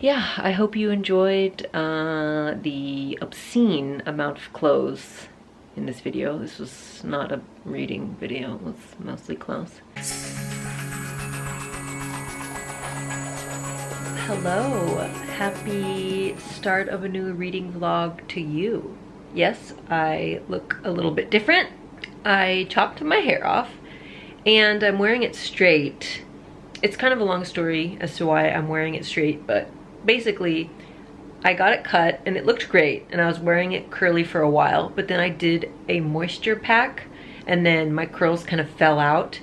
yeah, I hope you enjoyed the obscene amount of clothes in this video. This was not a reading video, it was mostly clothes. Hello, happy start of a new reading vlog to you. Yes, I look a little bit different. I chopped my hair off and I'm wearing it straight. It's kind of a long story as to why I'm wearing it straight, but basically I got it cut and it looked great and I was wearing it curly for a while, but then I did a moisture pack and then my curls kind of fell out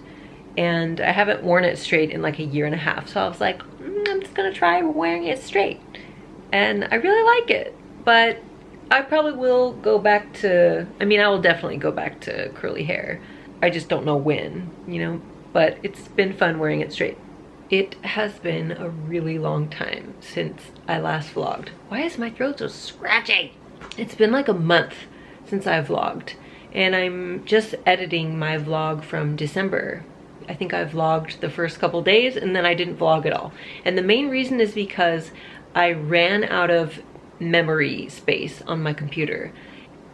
and I haven't worn it straight in like a year and a half. So I was like, I'm just gonna try wearing it straight. And I really like it, but I probably will go back to, I will definitely go back to curly hair. I just don't know when, you know, but it's been fun wearing it straight. It has been a really long time since I last vlogged. Why is my throat so scratchy? It's been like a month since I vlogged and I'm just editing my vlog from December. I think I vlogged the first couple days and then I didn't vlog at all. And the main reason is because I ran out of memory space on my computer.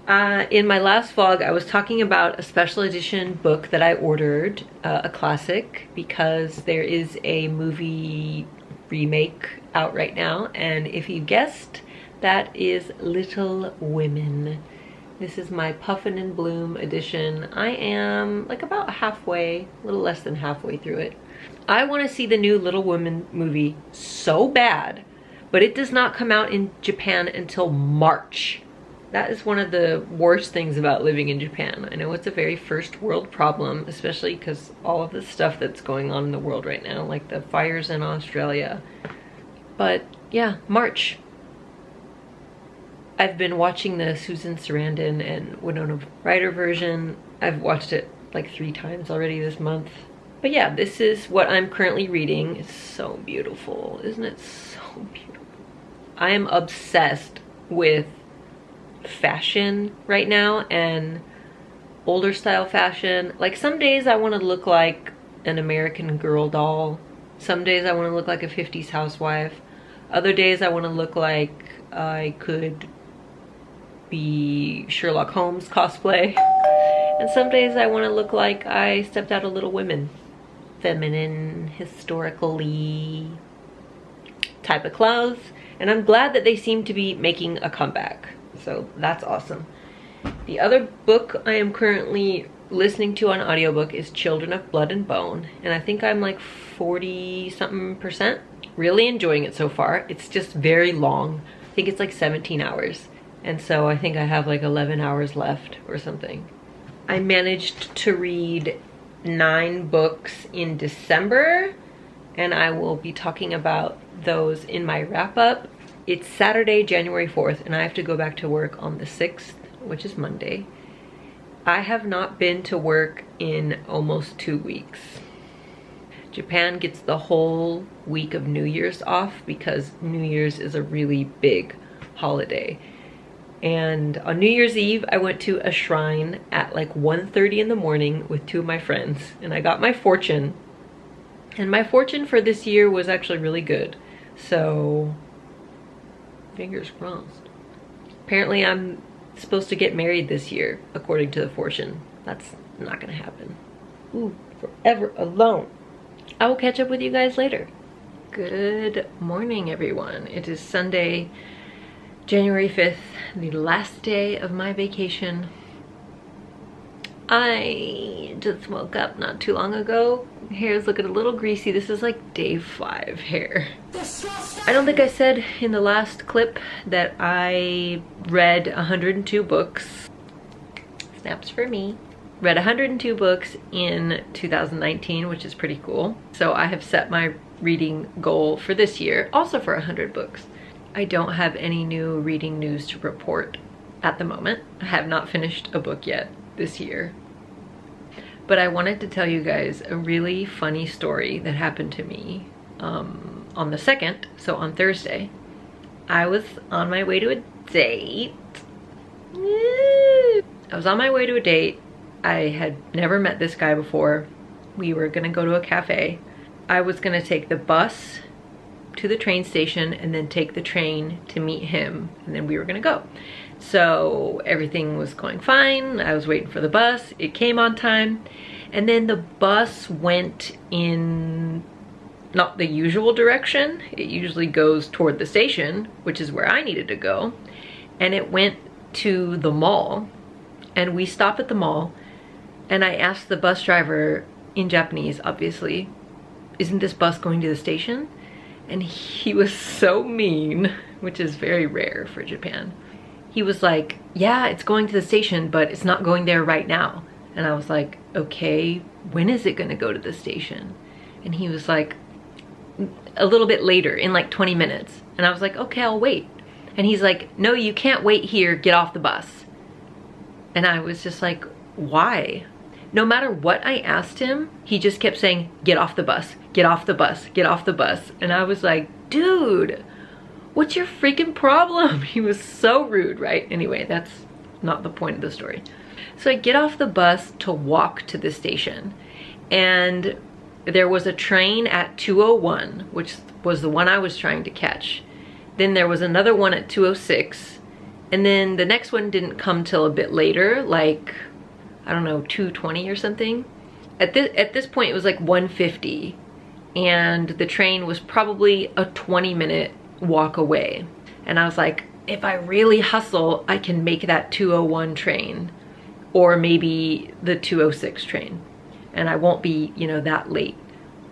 In my last vlog, I was talking about a special edition book that I ordered, a classic, because there is a movie remake out right now. And if you guessed, that is Little Women. This is my Puffin and Bloom edition. I am like about halfway, a little less than halfway through it. I want to see the new Little Women movie so bad, but it does not come out in Japan until March. That is one of the worst things about living in Japan. I know it's a very first world problem, especially because all of the stuff that's going on in the world right now, like the fires in Australia. But yeah, March. I've been watching the Susan Sarandon and Winona Ryder version. I've watched it like 3 times already this month. But yeah, this is what I'm currently reading. It's so beautiful, isn't it so beautiful? I am obsessed with fashion right now and older style fashion. Like some days I want to look like an American Girl doll. Some days I want to look like a 50s housewife. Other days I want to look like I could be Sherlock Holmes cosplay. And some days I want to look like I stepped out of Little Women. Feminine, historically type of clothes. And I'm glad that they seem to be making a comeback. So that's awesome. The other book I am currently listening to on audiobook is Children of Blood and Bone. And I think I'm like 40-something%. Really enjoying it so far. It's just very long. I think it's like 17 hours. And so I think I have like 11 hours left or something. I managed to read 9 books in December. And I will be talking about those in my wrap up. It's Saturday, January 4th, and I have to go back to work on the 6th, which is Monday. I have not been to work in almost 2 weeks. Japan gets the whole week of New Year's off because New Year's is a really big holiday. And on New Year's Eve, I went to a shrine at like 1:30 in the morning with 2 of my friends, and I got my fortune. And my fortune for this year was actually really good. So fingers crossed. Apparently I'm supposed to get married this year, according to the fortune. That's not gonna happen. Ooh, forever alone. I will catch up with you guys later. Good morning, everyone. It is Sunday, January 5th, the last day of my vacation. I just woke up not too long ago. Hair is looking a little greasy. This is like day 5 hair. I don't think I said in the last clip that I read 102 books. Snaps for me. Read 102 books in 2019, which is pretty cool. So I have set my reading goal for this year, also for 100 books. I don't have any new reading news to report at the moment. I have not finished a book yet this year. But I wanted to tell you guys a really funny story that happened to me on the 2nd, so on Thursday. I was on my way to a date. I was on my way to a date. I had never met this guy before. We were gonna go to a cafe. I was gonna take the bus to the train station and then take the train to meet him, and then we were gonna go. So everything was going fine. I was waiting for the bus. It came on time. And then the bus went in not the usual direction. It usually goes toward the station, which is where I needed to go. And it went to the mall. And we stopped at the mall. And I asked the bus driver, in Japanese, obviously, isn't this bus going to the station? And he was so mean, which is very rare for Japan. He was like, yeah, it's going to the station, but it's not going there right now. And I was like, okay, when is it gonna go to the station? And he was like, a little bit later, in like 20 minutes. And I was like, okay, I'll wait. And he's like, no, you can't wait here, get off the bus. And I was just like, why? No matter what I asked him, he just kept saying, get off the bus, get off the bus, get off the bus. And I was like, dude, what's your freaking problem? He was so rude, right? Anyway, that's not the point of the story. So I get off the bus to walk to the station, and there was a train at 2:01, which was the one I was trying to catch. Then there was another one at 2:06, and then the next one didn't come till a bit later, like, I don't know, 2:20 or something. At this point it was like 1:50, and the train was probably a 20-minute walk away. And I was like, if I really hustle, I can make that 2:01 train, or maybe the 2:06 train, and I won't be, you know, that late.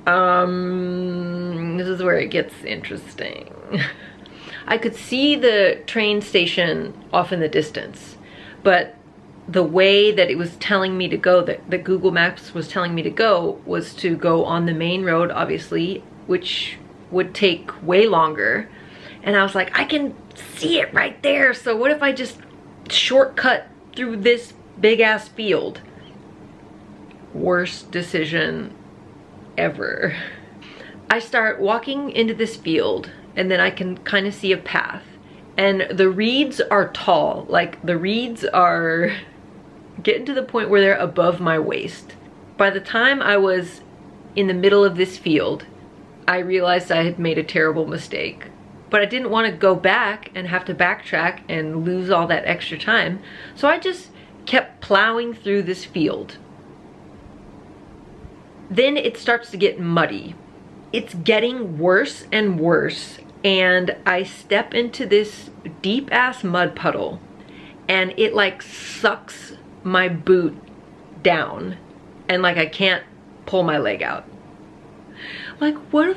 This is where it gets interesting. I could see the train station off in the distance, but the way that it was telling me to go, that Google Maps was telling me to go, was to go on the main road, obviously, which would take way longer. And I was like, I can see it right there, so what if I just shortcut through this big ass field? Worst decision ever. I start walking into this field, and then I can kind of see a path, and the reeds are tall. Like, the reeds are getting to the point where they're above my waist. By the time I was in the middle of this field, I realized I had made a terrible mistake. But I didn't want to go back and have to backtrack and lose all that extra time, so I just kept plowing through this field. Then it starts to get muddy. It's getting worse and worse, and I step into this deep ass mud puddle, and it like sucks my boot down, and like I can't pull my leg out. Like, what a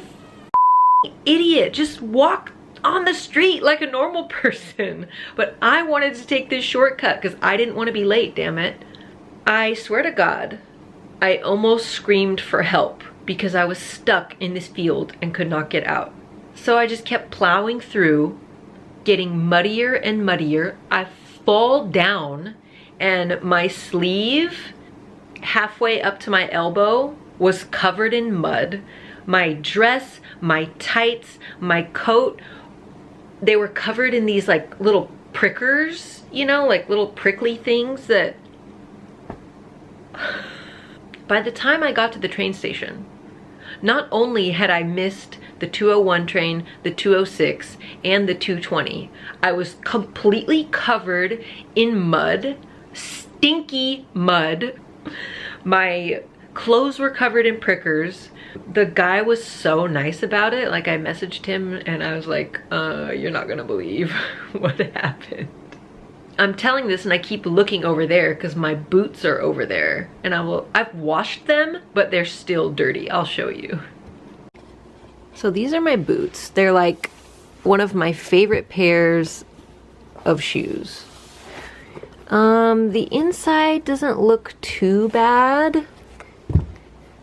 idiot. Just walk on the street like a normal person. But I wanted to take this shortcut because I didn't want to be late, damn it. I swear to God, I almost screamed for help because I was stuck in this field and could not get out. So I just kept plowing through, getting muddier and muddier. I fall down, and my sleeve halfway up to my elbow was covered in mud. My dress, my tights, my coat, they were covered in these like little prickers, you know, like little prickly things that... By the time I got to the train station, not only had I missed the 2:01 train, the 2:06, and the 2:20, I was completely covered in mud, stinky mud. My clothes were covered in prickers. The guy was so nice about it. Like, I messaged him and I was like, you're not gonna believe what happened. I'm telling this and I keep looking over there because my boots are over there, and I've washed them, but they're still dirty. I'll show you. So these are my boots. They're like one of my favorite pairs of shoes. The inside doesn't look too bad.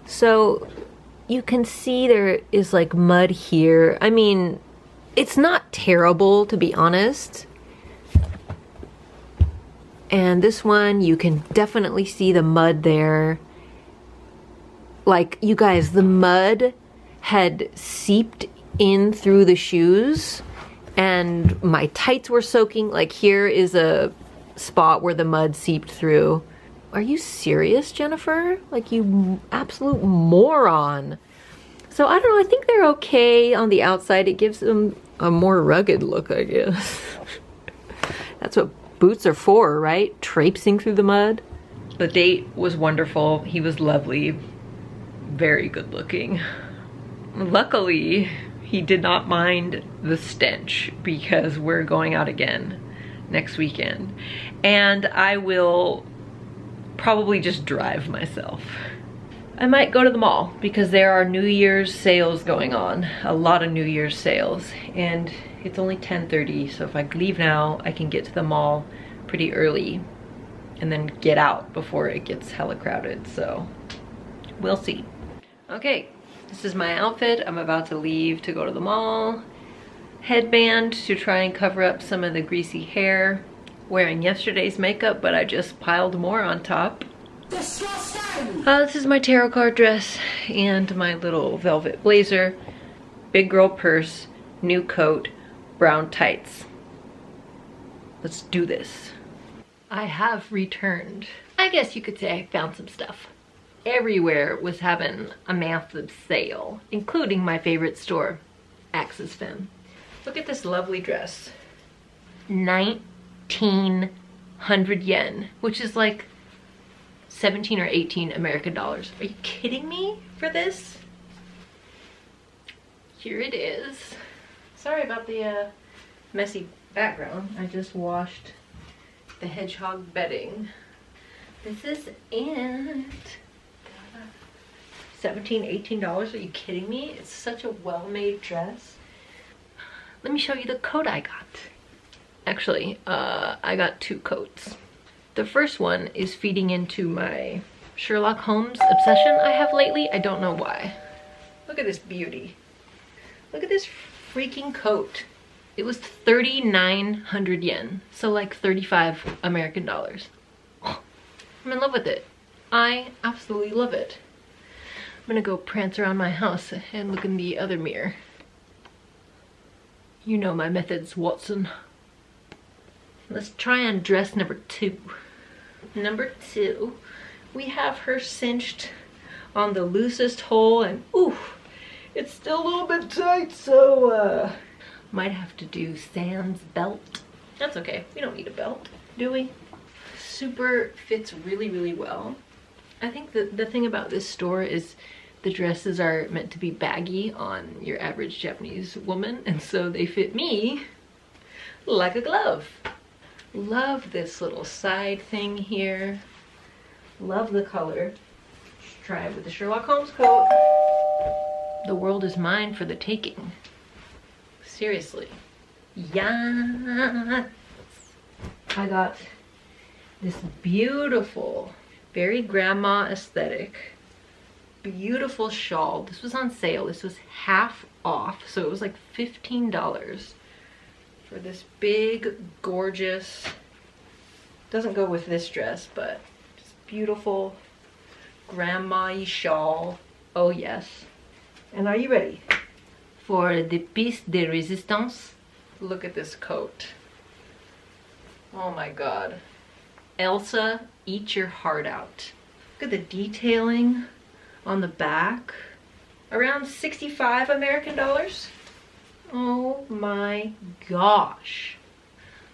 So you can see there is like mud here. I mean, it's not terrible, to be honest. And this one, you can definitely see the mud there. Like, you guys, the mud had seeped in through the shoes, and my tights were soaking. Like, here is a spot where the mud seeped through. Are you serious, Jennifer? Like, you absolute moron. So I don't know, I think they're okay on the outside. It gives them a more rugged look, I guess. That's what boots are for, right? Traipsing through the mud. The date was wonderful. He was lovely, very good looking. Luckily, he did not mind the stench because we're going out again next weekend. And I will probably just drive myself. I might go to the mall because there are New Year's sales going on, a lot of New Year's sales, and it's only 10:30, so if I leave now, I can get to the mall pretty early and then get out before it gets hella crowded, so we'll see. Okay, this is my outfit. I'm about to leave to go to the mall. Headband to try and cover up some of the greasy hair. Wearing yesterday's makeup, but I just piled more on top. This is my tarot card dress and my little velvet blazer, big girl purse, new coat, brown tights. Let's do this. I have returned. I guess you could say I found some stuff. Everywhere was having a massive sale, including my favorite store, Axes Femme. Look at this lovely dress. 1,900 yen, which is like 17 or 18 American dollars. Are you kidding me for this? Here it is. Sorry about the messy background. I just washed the hedgehog bedding. This is it. 17, $18. Are you kidding me? It's such a well-made dress. Let me show you the coat I got. Actually, I got two coats. The first one is feeding into my Sherlock Holmes obsession I have lately. I don't know why. Look at this beauty. Look at this freaking coat. It was 3,900 yen, so like 35 American dollars. Oh, I'm in love with it. I absolutely love it. I'm gonna go prance around my house and look in the other mirror. You know my methods, Watson. Let's try on dress number 2. Number 2, we have her cinched on the loosest hole, and ooh, it's still a little bit tight, so might have to do sans belt. That's okay, we don't need a belt, do we? Super fits really, really well. I think the thing about this store is the dresses are meant to be baggy on your average Japanese woman, and so they fit me like a glove. Love this little side thing here. Love the color. Let's try it with the Sherlock Holmes coat. The world is mine for the taking. Seriously. Yes! I got this beautiful, very grandma aesthetic, beautiful shawl. This was on sale. This was half off, so it was like $15 for this big, gorgeous, doesn't go with this dress, but just beautiful grandma-y shawl. Oh yes. And are you ready for the piece de resistance? Look at this coat. Oh my god. Elsa, eat your heart out. Look at the detailing on the back. Around 65 American dollars. Oh my gosh.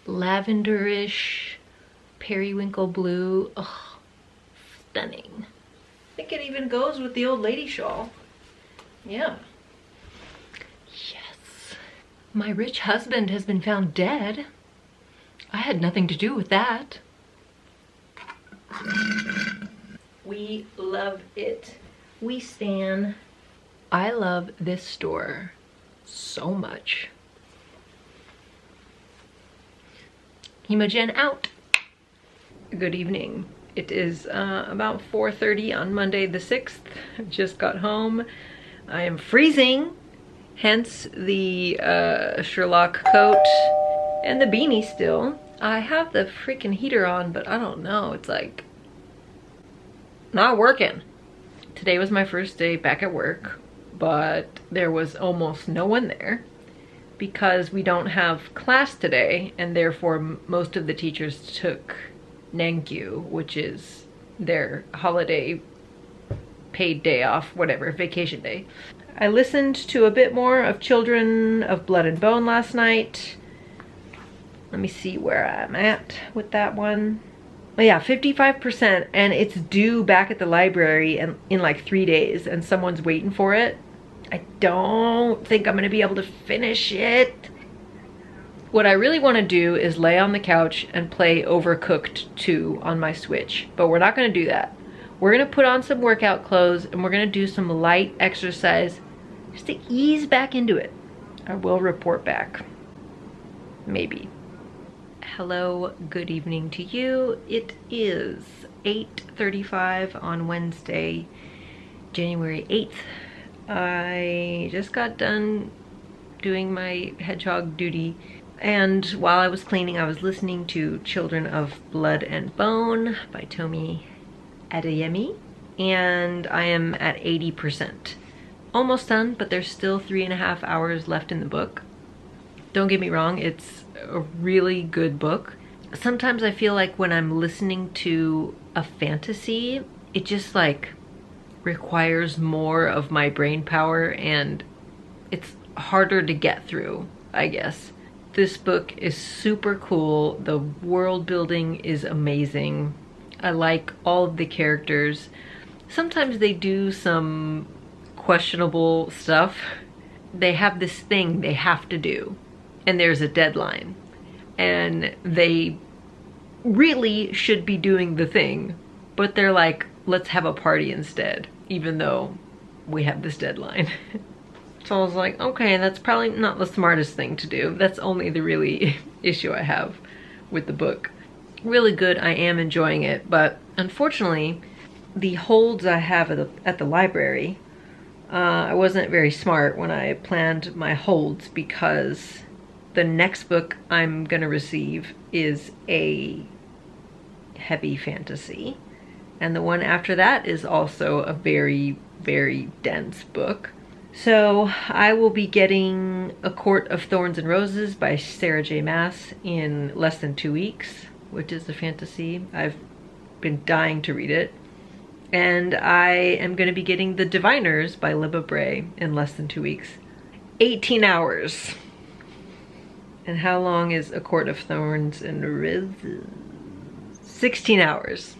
Lavenderish, periwinkle blue. Ugh, stunning. I think it even goes with the old lady shawl. Yeah. Yes. My rich husband has been found dead. I had nothing to do with that. We love it. We stan. I love this store so much. Imogen out. Good evening. It is about 4:30 on Monday the 6th. I just got home. I am freezing, hence the Sherlock coat and the beanie still. I have the freaking heater on, but I don't know. It's like not working. Today was my first day back at work, but there was almost no one there because we don't have class today, and therefore most of the teachers took Nengyu, which is their holiday paid day off, whatever, vacation day. I listened to a bit more of Children of Blood and Bone last night. Let me see where I'm at with that one. Oh yeah, 55%, and it's due back at the library in like 3 days, and someone's waiting for it. I don't think I'm gonna be able to finish it. What I really want to do is lay on the couch and play Overcooked 2 on my Switch, but we're not gonna do that. We're gonna put on some workout clothes and we're gonna do some light exercise just to ease back into it. I will report back. Maybe. Hello, good evening to you. It is 8:35 on Wednesday, January 8th. I just got done doing my hedgehog duty, and while I was cleaning, I was listening to Children of Blood and Bone by Tomi Adeyemi, and I am at 80%. Almost done, but there's still 3.5 hours left in the book. Don't get me wrong, it's a really good book. Sometimes I feel like when I'm listening to a fantasy, it just like requires more of my brain power and it's harder to get through, I guess. This book is super cool. The world building is amazing. I like all of the characters. Sometimes they do some questionable stuff. They have this thing they have to do, and there's a deadline, and they really should be doing the thing, but they're like, let's have a party instead, even though we have this deadline. So I was like, okay, that's probably not the smartest thing to do. That's only the really issue I have with the book. Really good, I am enjoying it, but unfortunately, the holds I have at the library, I wasn't very smart when I planned my holds, because the next book I'm gonna receive is a heavy fantasy, and the one after that is also a very, very dense book. So I will be getting A Court of Thorns and Roses by Sarah J. Maas in less than 2 weeks, which is a fantasy. I've been dying to read it. And I am going to be getting The Diviners by Libba Bray in less than 2 weeks. 18 hours. And how long is A Court of Thorns and Roses? 16 hours.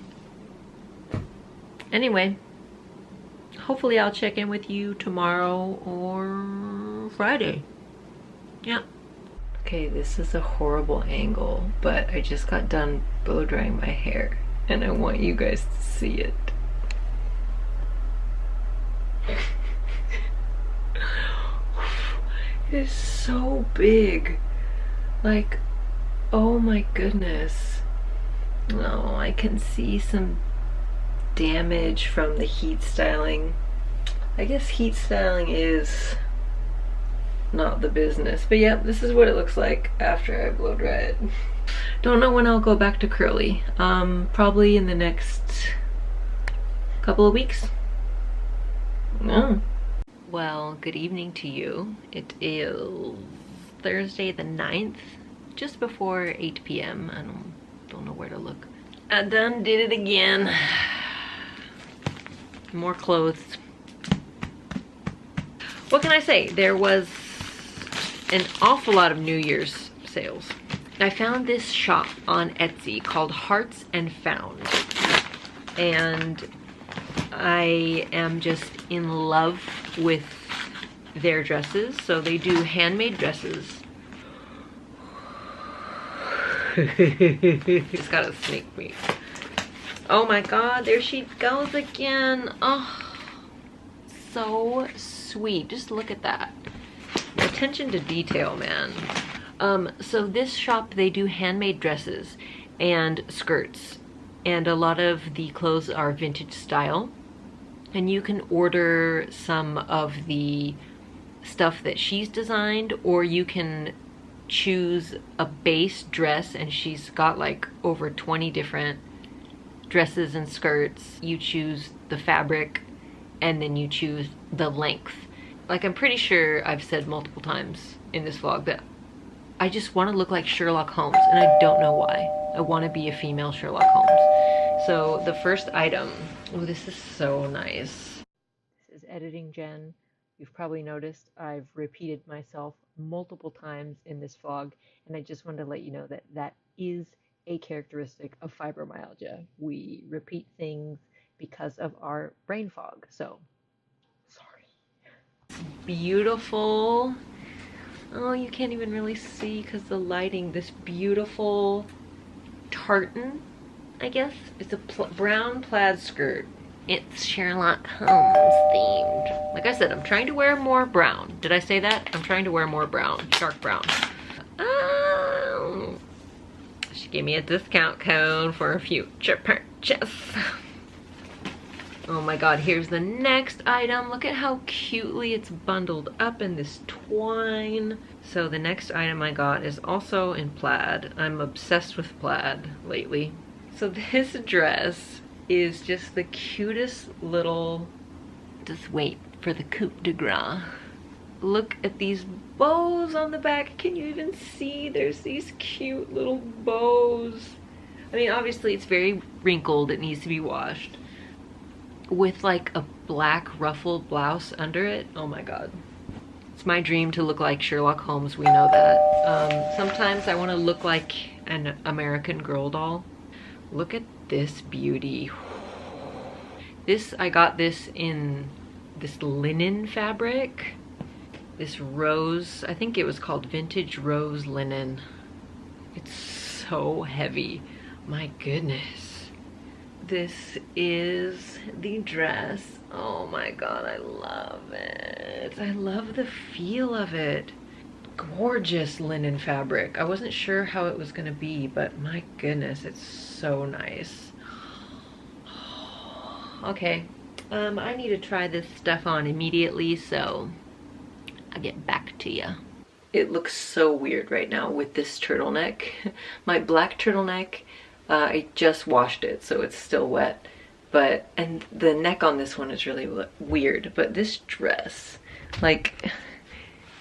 Anyway, hopefully I'll check in with you tomorrow or Friday. Yeah. Okay, this is a horrible angle, but I just got done blow drying my hair and I want you guys to see it. It's so big. Like, oh my goodness. No, I can see some damage from the heat styling. I guess heat styling is not the business, but yeah, this is what it looks like after I blow dry it. Don't know when I'll go back to curly. Probably in the next couple of weeks. No. Well, good evening to you. It is Thursday the 9th, just before 8 p.m. I don't know where to look. I done did it again. More clothes. What can I say? There was an awful lot of New Year's sales. I found this shop on Etsy called Hearts and Found, and I am just in love with their dresses. So they do handmade dresses. It's gotta sneak me. Oh my god, there she goes again. Oh, so sweet. Just look at that. Attention to detail, man. So this shop, they do handmade dresses and skirts, and a lot of the clothes are vintage style, and you can order some of the stuff that she's designed, or you can choose a base dress, and she's got like over 20 different dresses and skirts. You choose the fabric and then you choose the length. Like, I'm pretty sure I've said multiple times in this vlog that I just want to look like Sherlock Holmes, and I don't know why. I want to be a female Sherlock Holmes. So the first item, oh, this is so nice. This is Editing Jen. You've probably noticed I've repeated myself multiple times in this vlog, and I just wanted to let you know that that is a characteristic of fibromyalgia. We repeat things because of our brain fog. So, sorry. Beautiful. Oh, you can't even really see because the lighting. This beautiful tartan, I guess. It's a brown plaid skirt. It's Sherlock Holmes themed. Like I said, I'm trying to wear more brown. Did I say that? I'm trying to wear more brown, dark brown. Oh, she gave me a discount code for a future purchase. Oh my god, here's the next item. Look at how cutely it's bundled up in this twine. So the next item I got is also in plaid. I'm obsessed with plaid lately. So this dress is just the cutest little, just wait for the coup de grace. Look at these bows on the back. Can you even see? There's these cute little bows. I mean, obviously it's very wrinkled. It needs to be washed. With like a black ruffled blouse under it. Oh my god. It's my dream to look like Sherlock Holmes. We know that. Sometimes I want to look like an American Girl doll. Look at this beauty. I got this in this linen fabric. This rose, I think it was called vintage rose linen. It's so heavy. My goodness. This is the dress. Oh my god, I love it. I love the feel of it. Gorgeous linen fabric. I wasn't sure how it was gonna be, but my goodness, it's so nice. Okay, I need to try this stuff on immediately, so I'll get back to you. It looks so weird right now with this turtleneck. My black turtleneck, I just washed it, so it's still wet. And the neck on this one is really weird, but this dress, like,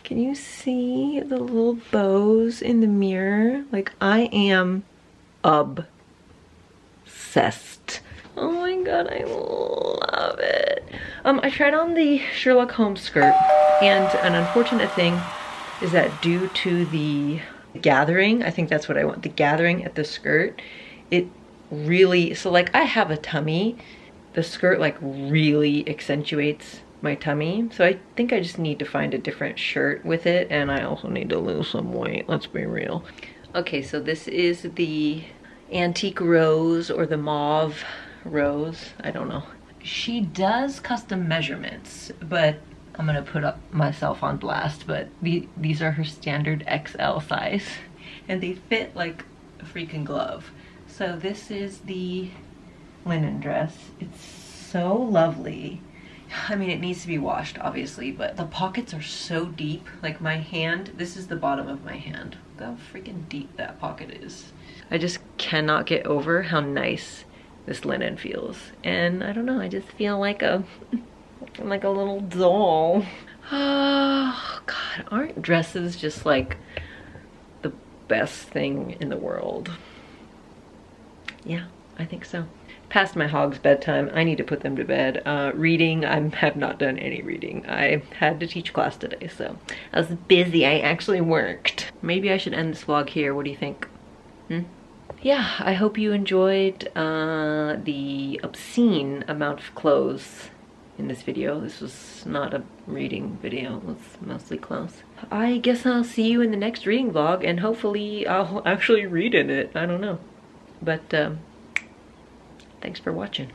can you see the little bows in the mirror? Like, I am obsessed. Oh my god, I love it. I tried on the Sherlock Holmes skirt, and an unfortunate thing is that due to the gathering, I think that's what I want, the gathering at the skirt, it really, so like I have a tummy, the skirt like really accentuates my tummy, so I think I just need to find a different shirt with it, and I also need to lose some weight, let's be real. Okay, so this is the antique rose or the mauve rose, I don't know. She does custom measurements, but I'm gonna put up myself on blast, but these are her standard XL size, and they fit like a freaking glove. So this is the linen dress. It's so lovely. I mean, it needs to be washed, obviously, but the pockets are so deep. Like my hand, this is the bottom of my hand. Look how freaking deep that pocket is. I just cannot get over how nice this linen feels. And I don't know, I just feel like a little doll. Oh god, aren't dresses just like the best thing in the world? Yeah, I think so. Past my hog's bedtime, I need to put them to bed. Reading, I have not done any reading. I had to teach class today, so I was busy. I actually worked. Maybe I should end this vlog here. What do you think? Yeah, I hope you enjoyed the obscene amount of clothes in this video. This was not a reading video, it was mostly clothes. I guess I'll see you in the next reading vlog, and hopefully I'll actually read in it. I don't know. But thanks for watching.